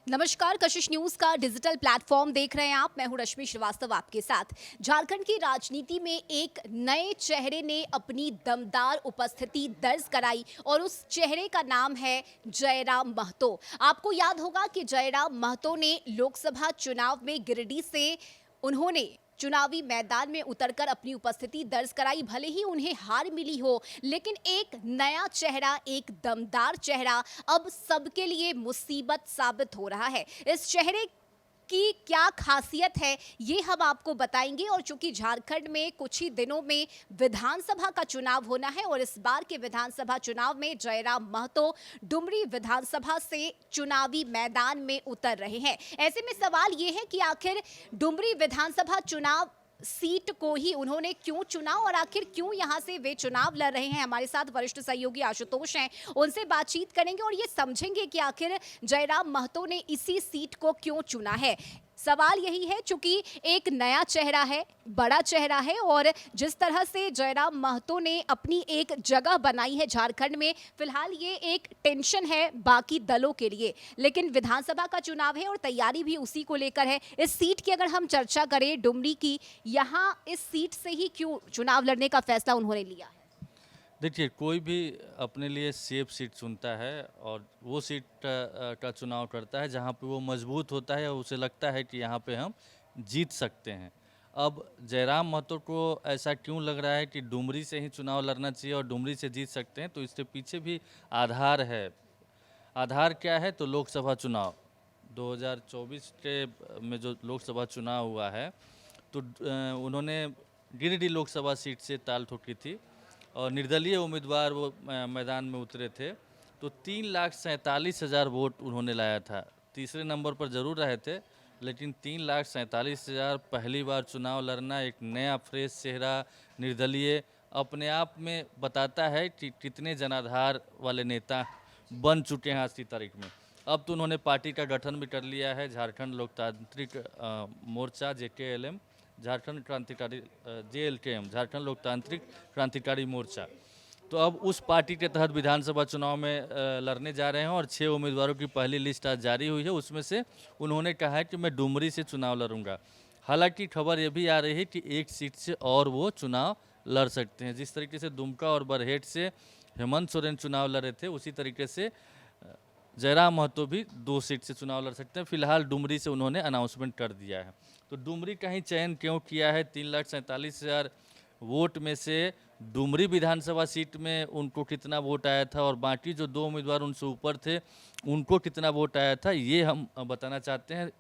नमस्कार, कशिश न्यूज का digital platform देख रहे हैं आप। मैं हूं रश्मि श्रीवास्तव आपके साथ। झारखंड की राजनीति में एक नए चेहरे ने अपनी दमदार उपस्थिति दर्ज कराई और उस चेहरे का नाम है जयराम महतो। आपको याद होगा कि जयराम महतो ने लोकसभा चुनाव में गिरिडीह से उन्होंने चुनावी मैदान में उतरकर अपनी उपस्थिति दर्ज कराई। भले ही उन्हें हार मिली हो, लेकिन एक नया चेहरा, एक दमदार चेहरा अब सबके लिए मुसीबत साबित हो रहा है। इस चेहरे की क्या खासियत है, ये हम आपको बताएंगे। और चूंकि झारखंड में कुछ ही दिनों में विधानसभा का चुनाव होना है और इस बार के विधानसभा चुनाव में जयराम महतो डुमरी विधानसभा से चुनावी मैदान में उतर रहे हैं। ऐसे में सवाल ये है कि आखिर डुमरी विधानसभा चुनाव सीट को ही उन्होंने क्यों चुना और आखिर क्यों यहां से वे चुनाव लड़ रहे हैं। हमारे साथ वरिष्ठ सहयोगी आशुतोष हैं, उनसे बातचीत करेंगे और ये समझेंगे कि आखिर जयराम महतो ने इसी सीट को क्यों चुना है। सवाल यही है, चूंकि एक नया चेहरा है, बड़ा चेहरा है और जिस तरह से जयराम महतो ने अपनी एक जगह बनाई है झारखंड में, फिलहाल ये एक टेंशन है बाकी दलों के लिए। लेकिन विधानसभा का चुनाव है और तैयारी भी उसी को लेकर है। इस सीट की अगर हम चर्चा करें डुमरी की, यहाँ इस सीट से ही क्यों चुनाव लड़ने का फैसला उन्होंने लिया है? देखिए, कोई भी अपने लिए सेफ सीट चुनता है और वो सीट का चुनाव करता है जहाँ पे वो मजबूत होता है और उसे लगता है कि यहाँ पे हम जीत सकते हैं। अब जयराम महतो को ऐसा क्यों लग रहा है कि डुमरी से ही चुनाव लड़ना चाहिए और डुमरी से जीत सकते हैं, तो इसके पीछे भी आधार है। आधार क्या है? तो लोकसभा चुनाव 2024 के में जो लोकसभा चुनाव हुआ है, तो उन्होंने गिरिडीह लोकसभा सीट से ताल ठोकी थी और निर्दलीय उम्मीदवार वो मैदान में उतरे थे। तो 3,47,000 वोट उन्होंने लाया था। तीसरे नंबर पर जरूर रहे थे, लेकिन 3,47,000 पहली बार चुनाव लड़ना, एक नया फ्रेश चेहरा, निर्दलीय, अपने आप में बताता है कि कितने जनाधार वाले नेता बन चुके हैं आज की तारीख में। अब तो उन्होंने पार्टी का गठन भी कर लिया है, झारखंड लोकतांत्रिक मोर्चा JKLM, झारखंड क्रांतिकारी JLKM, झारखंड लोकतांत्रिक क्रांतिकारी मोर्चा। तो अब उस पार्टी के तहत विधानसभा चुनाव में लड़ने जा रहे हैं और 6 उम्मीदवारों की पहली लिस्ट आज जारी हुई है। उसमें से उन्होंने कहा है कि मैं डुमरी से चुनाव लड़ूंगा। हालांकि खबर ये भी आ रही है कि एक सीट से और वो चुनाव लड़ सकते हैं। जिस तरीके से दुमका और बरहेट से हेमंत सोरेन चुनाव लड़े थे, उसी तरीके से जयराम महतो भी 2 सीट से चुनाव लड़ सकते हैं। फिलहाल डुमरी से उन्होंने अनाउंसमेंट कर दिया है। तो डुमरी का ही चयन क्यों किया है? 3,47,000 वोट में से डुमरी विधानसभा सीट में उनको कितना वोट आया था और बाकी जो 2 उम्मीदवार उनसे ऊपर थे उनको कितना वोट आया था, ये हम बताना चाहते हैं।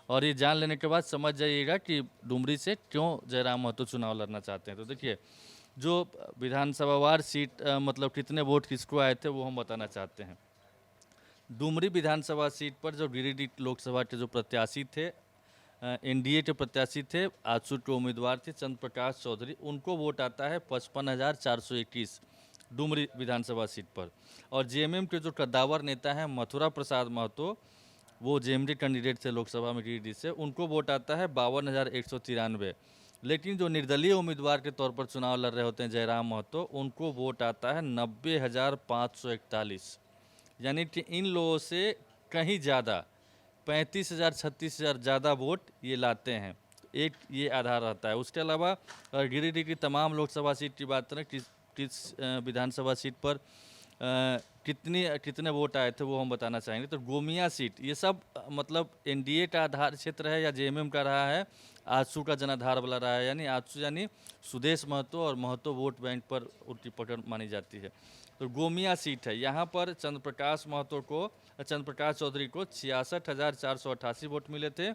और ये जान लेने के बाद समझ जाइएगा कि डुमरी से क्यों जयराम महतो चुनाव लड़ना चाहते हैं। तो देखिए, जो विधानसभावार सीट मतलब कितने वोट किसको आए थे वो हम बताना चाहते हैं। डुमरी विधानसभा सीट पर जो गिरिडीह लोकसभा के जो प्रत्याशी थे, NDA के प्रत्याशी थे, आजसू के उम्मीदवार थे चंद्र प्रकाश चौधरी, उनको वोट आता है 55,421 डुमरी विधानसभा सीट पर। और JMM के जो कद्दावर नेता हैं मथुरा प्रसाद महतो, वो JMD कैंडिडेट थे लोकसभा में गिरिडीह से, उनको वोट आता है 52,193। लेकिन जो निर्दलीय उम्मीदवार के तौर पर चुनाव लड़ रहे होते हैं जयराम महतो, उनको वोट आता है 90,541। यानी कि इन लोगों से कहीं ज़्यादा 35,000 36,000 ज़्यादा वोट ये लाते हैं। एक ये आधार रहता है। उसके अलावा गिरिडीह की तमाम लोकसभा सीट की बात करें, किस विधानसभा सीट पर कितने वोट आए थे वो हम बताना चाहेंगे। तो गोमिया सीट, ये सब मतलब NDA का आधार क्षेत्र है या JMM का रहा है, आजसू का जनाधार वाला रहा है। यानी आजसू यानी सुदेश महतो और महतो वोट बैंक पर उनकी पकड़ मानी जाती है। तो गोमिया सीट है, यहाँ पर चंद्र प्रकाश चौधरी को 66,488 वोट मिले थे,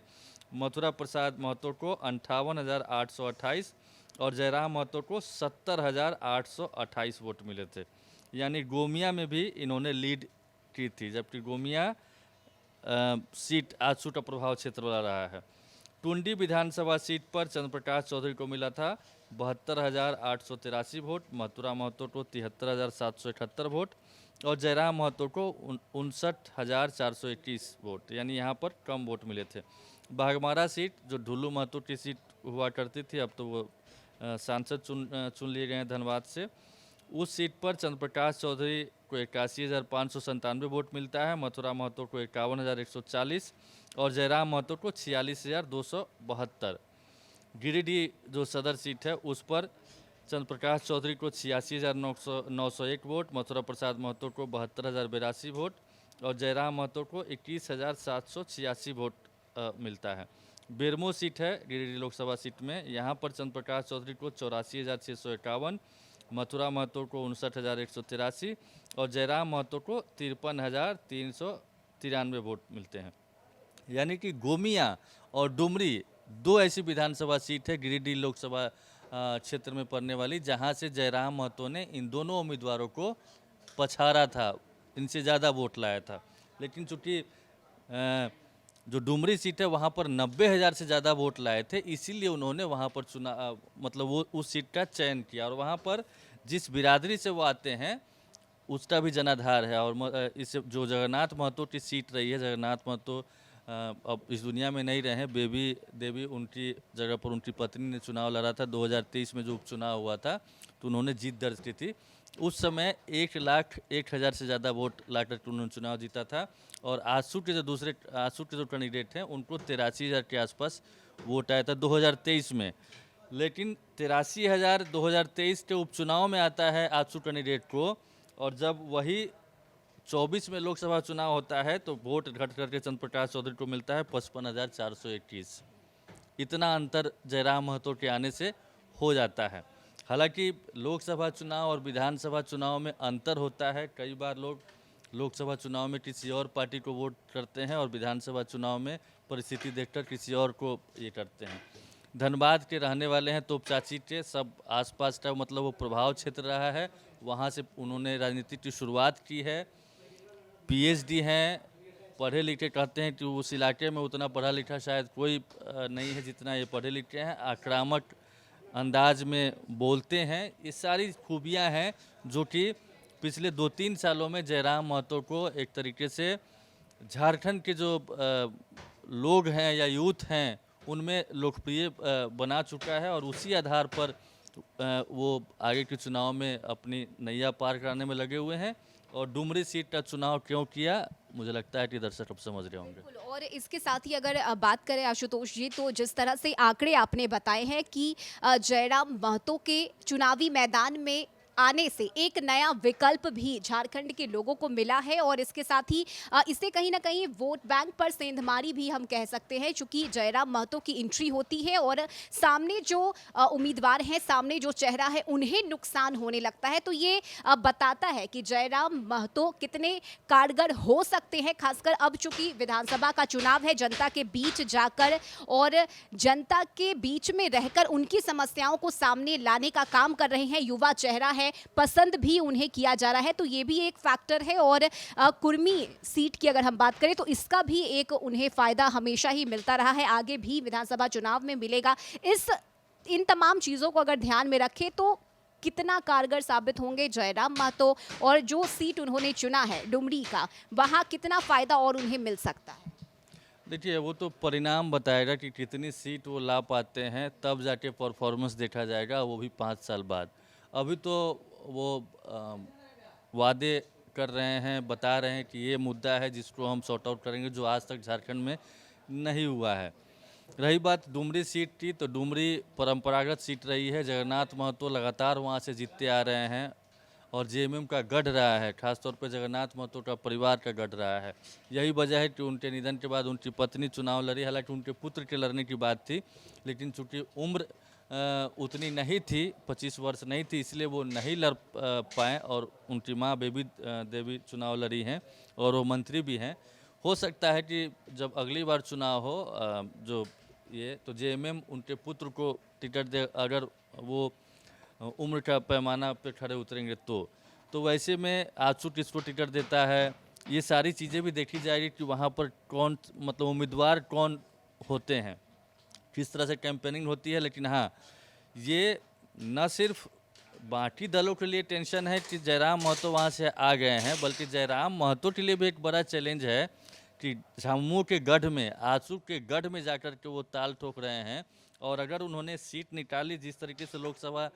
मथुरा प्रसाद महतो को 58,828 और जयराम महतो को 70,828 वोट मिले थे। यानी गोमिया में भी इन्होंने लीड की थी, जबकि गोमिया सीट आजसू का प्रभाव क्षेत्र वाला रहा है। टुंडी विधानसभा सीट पर चंद्र प्रकाश चौधरी को मिला था 72,883 वोट, मथुरा महतो को 73,778 वोट और जयराम महतो को 59,421 वोट। यानी यहाँ पर कम वोट मिले थे। बाघमारा सीट जो ढुल्लू महतो की सीट हुआ करती थी, अब तो वो सांसद चुन लिए गए हैं धनबाद से। उस सीट पर चंद्र प्रकाश चौधरी को 81,597 वोट मिलता है, मथुरा महतो को 51,140 और जयराम महतो को 46,272। गिरिडीह जो सदर सीट है उस पर चंद्र प्रकाश चौधरी को 86,901 वोट, मथुरा प्रसाद महतो को 72,082 वोट और जयराम महतो को 21,786 वोट मिलता है। बेरमो सीट है गिरिडीह लोकसभा सीट में, यहाँ पर चंद्र प्रकाश चौधरी को 84,651, मथुरा महतो को 59,183 और जयराम महतो को 53,393 वोट मिलते हैं। यानी कि गोमिया और डुमरी दो ऐसी विधानसभा सीट है गिरिडीह लोकसभा क्षेत्र में पड़ने वाली, जहां से जयराम महतो ने इन दोनों उम्मीदवारों को पछाड़ा था, इनसे ज़्यादा वोट लाया था। लेकिन चूँकि जो डुमरी सीट है वहाँ पर 90,000 से ज़्यादा वोट लाए थे, इसीलिए उन्होंने वहाँ पर मतलब वो उस सीट का चयन किया और वहाँ पर जिस बिरादरी से वो आते हैं उसका भी जनाधार है। और इस जो जगन्नाथ महतो की सीट रही है, जगन्नाथ महतो अब इस दुनिया में नहीं रहे हैं, बेबी देवी उनकी जगह पर उनकी पत्नी ने चुनाव लड़ा था 2023 में जो उपचुनाव हुआ था, तो उन्होंने जीत दर्ज की थी। उस समय 1,01,000 से ज़्यादा वोट लाकर उन्होंने चुनाव जीता था और आजसू के जो कैंडिडेट हैं उनको 83,000 के आसपास वोट आया था 2023 में। लेकिन 83,000 2023 के उपचुनाव में आता है आजसू कैंडिडेट को, और जब वही 24 में लोकसभा चुनाव होता है तो वोट घट करके चंद्र प्रकाश चौधरी को मिलता है 55,421। इतना अंतर जयराम महतो के आने से हो जाता है। हालांकि लोकसभा चुनाव और विधानसभा चुनाव में अंतर होता है। कई बार लोग लोकसभा चुनाव में किसी और पार्टी को वोट करते हैं और विधानसभा चुनाव में परिस्थिति देखकर किसी और को ये करते हैं। धनबाद के रहने वाले हैं तोप चाची के, सब आसपास का मतलब वो प्रभाव क्षेत्र रहा है, वहाँ से उन्होंने राजनीति की शुरुआत की है। पीएचडी हैं, पढ़े लिखे, कहते हैं कि उस इलाके में उतना पढ़ा लिखा शायद कोई नहीं है जितना ये पढ़े लिखे हैं। आक्रामक अंदाज में बोलते हैं। ये सारी खूबियां हैं जो कि पिछले 2-3 सालों में जयराम महतो को एक तरीके से झारखंड के जो लोग हैं या यूथ हैं उनमें लोकप्रिय बना चुका है और उसी आधार पर वो आगे के चुनाव में अपनी नैया पार कराने में लगे हुए हैं। और डुमरी सीट का चुनाव क्यों किया, मुझे लगता है कि दर्शक अब समझ रहे होंगे। और इसके साथ ही अगर बात करें आशुतोष जी, तो जिस तरह से आंकड़े आपने बताए हैं कि जयराम महतो के चुनावी मैदान में आने से एक नया विकल्प भी झारखंड के लोगों को मिला है और इसके साथ ही इसे कहीं ना कहीं वोट बैंक पर सेंधमारी भी हम कह सकते हैं, चूंकि जयराम महतो की एंट्री होती है और सामने जो उम्मीदवार हैं, सामने जो चेहरा है, उन्हें नुकसान होने लगता है। तो ये बताता है कि जयराम महतो कितने कारगर हो सकते हैं, खासकर अब चूंकि विधानसभा का चुनाव है, जनता के बीच जाकर और जनता के बीच में रहकर उनकी समस्याओं को सामने लाने का काम कर रहे हैं। युवा चेहरा है, पसंद भी उन्हें किया जा रहा है, तो ये भी एक फैक्टर है। और कुर्मी सीट की अगर हम बात करें तो इसका भी एक उन्हें फायदा हमेशा ही मिलता रहा है, आगे भी विधानसभा चुनाव में मिलेगा। इन तमाम चीज़ों को अगर ध्यान में रखें तो कितना कारगर साबित होंगे जयराम महतो, और जो सीट उन्होंने चुना है डुमरी का, वहाँ कितना फायदा और उन्हें मिल सकता है। देखिए, वो तो परिणाम बताएगा कि कितनी सीट वो ला पाते हैं, तब जाके परफॉर्मेंस देखा जाएगा, वो भी 5 साल बाद। अभी तो वो वादे कर रहे हैं, बता रहे हैं कि ये मुद्दा है जिसको हम सॉर्ट आउट करेंगे, जो आज तक झारखंड में नहीं हुआ है। रही बात डुमरी सीट की, तो डुमरी परंपरागत सीट रही है। जगन्नाथ महतो लगातार वहाँ से जीतते आ रहे हैं और जेएमएम का गढ़ रहा है, खासतौर पर जगन्नाथ महतो का परिवार का गढ़ रहा है। यही वजह है कि उनके निधन के बाद उनकी पत्नी चुनाव लड़ी। हालांकि उनके पुत्र के लड़ने की बात थी, लेकिन चूँकि उम्र उतनी नहीं थी, 25 वर्ष नहीं थी, इसलिए वो नहीं लड़ पाए और उनकी माँ बेबी देवी चुनाव लड़ी हैं और वो मंत्री भी हैं। हो सकता है कि जब अगली बार चुनाव हो जो ये, तो जेएमएम उनके पुत्र को टिकट दे, अगर वो उम्र का पैमाना पे खड़े उतरेंगे तो वैसे में आजसू किसको टिकट देता है, ये सारी चीज़ें भी देखी जाएगी कि वहाँ पर कौन, मतलब उम्मीदवार कौन होते हैं, किस तरह से कैंपेनिंग होती है। लेकिन हाँ, ये न सिर्फ बाकी दलों के लिए टेंशन है कि जयराम महतो वहाँ से आ गए हैं, बल्कि जयराम महतो के लिए भी एक बड़ा चैलेंज है कि झामुमो के गढ़ में, आजसू के गढ़ में जाकर के वो ताल ठोक रहे हैं। और अगर उन्होंने सीट निकाली, जिस तरीके से लोकसभा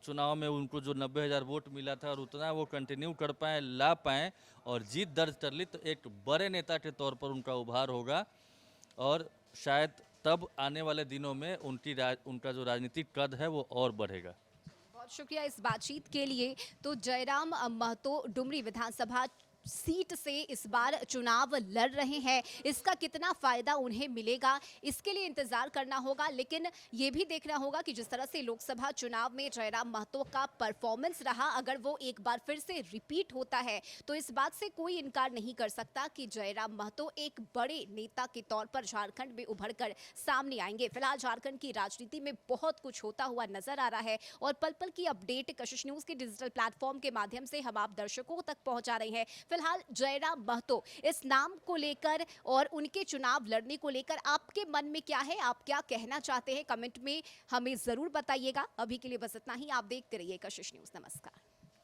चुनाव में उनको जो 90,000 वोट मिला था और उतना वो कंटिन्यू कर पाएँ, ला पाएँ और जीत दर्ज कर ली, तो एक बड़े नेता के तौर पर उनका उभार होगा और शायद तब आने वाले दिनों में उनका जो राजनीतिक कद है वो और बढ़ेगा। बहुत शुक्रिया इस बातचीत के लिए। तो जयराम महतो डुमरी विधानसभा सीट से इस बार चुनाव लड़ रहे हैं। इसका कितना फायदा उन्हें मिलेगा, इसके लिए इंतजार करना होगा, लेकिन ये भी देखना होगा कि जिस तरह से लोकसभा चुनाव में जयराम महतो का परफॉर्मेंस रहा, अगर वो एक बार फिर से रिपीट होता है तो इस बात से कोई इनकार नहीं कर सकता कि जयराम महतो एक बड़े नेता के तौर पर झारखंड में उभर कर सामने आएंगे। फिलहाल झारखंड की राजनीति में बहुत कुछ होता हुआ नजर आ रहा है और पल पल की अपडेट कशिश न्यूज के डिजिटल प्लेटफॉर्म के माध्यम से हम आप दर्शकों तक पहुंचा रहे हैं। फिलहाल जयराम महतो इस नाम को लेकर और उनके चुनाव लड़ने को लेकर आपके मन में क्या है, आप क्या कहना चाहते हैं, कमेंट में हमें जरूर बताइएगा। अभी के लिए बस इतना ही। आप देखते रहिए कशिश न्यूज। नमस्कार।